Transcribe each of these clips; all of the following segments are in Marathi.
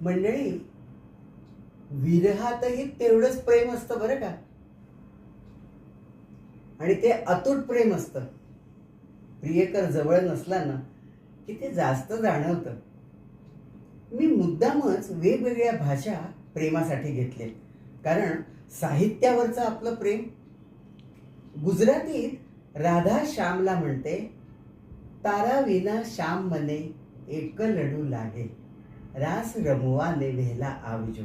मंडळी, विरहातही तेवढंच प्रेम असतं बरं का. आणि ते अतूट प्रेम असतं. प्रियकर जवळ नसला ना की ते जास्त जाणवतं. मी मुद्दामच वेगवेगळ्या भाषा प्रेमासाठी घेतले, कारण साहित्यावरचं आपलं प्रेम. गुजरातीत राधा श्यामला म्हणते, तारा विना श्याम मने एक लडू लागे, रास रमवाने वेला आवजो.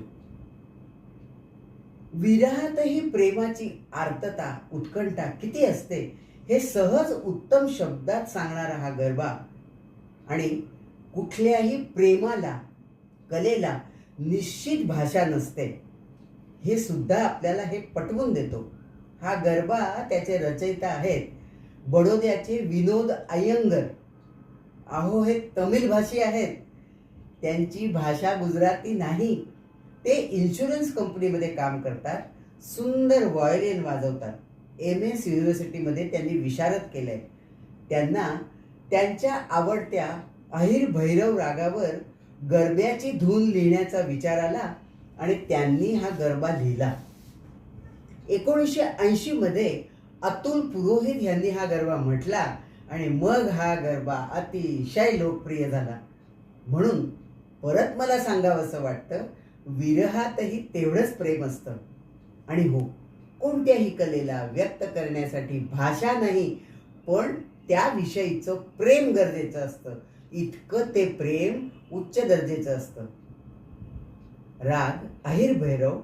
विरहातही प्रेमाची आर्तता, उत्कंठा किती असते हे सहज उत्तम शब्दात सांगणारा हा गरबा. आणि कुठल्याही प्रेमाला, कलेला निश्चित भाषा नसते हे सुद्धा आपल्याला हे पटवून देतो. हा गरबा त्याचे रचयिता आहेत बडोद्याचे विनोद अय्यंगर. अहो, हे तमिळ भाषी आहेत. त्यांची भाषा गुजराती नाही. ते इन्शुरन्स कंपनीमध्ये काम करतात. सुंदर व्हायोलिन वाजवतात. MS युनिव्हर्सिटीमध्ये त्यांनी विशारद केलंय. त्यांना त्यांच्या आवडत्या अहिर भैरव रागावर गरब्याची धून लिहिण्याचा विचार आला आणि त्यांनी हा गरबा लिहिला. 1980 मध्ये अतुल पुरोहित यांनी हा गरबा म्हटला आणि मग हा गरबा अतिशय लोकप्रिय झाला. म्हणून परत मला सांगावंसं वाटतं, विरहातही तेवढंच प्रेम असतं. आणि हो, कोणत्याही कलेला व्यक्त करण्यासाठी भाषा नाही, पण त्याविषयीचं प्रेम गरजेचं असतं. इतकं ते प्रेम उच्च दर्जाचं असतं. राग अहिर भैरव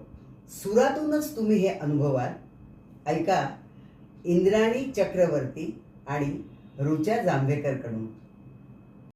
सुरातूनच तुम्ही हे अनुभवाल. ऐका इंद्राणी चक्रवर्ती आणि रुचा जांभेकरकडून.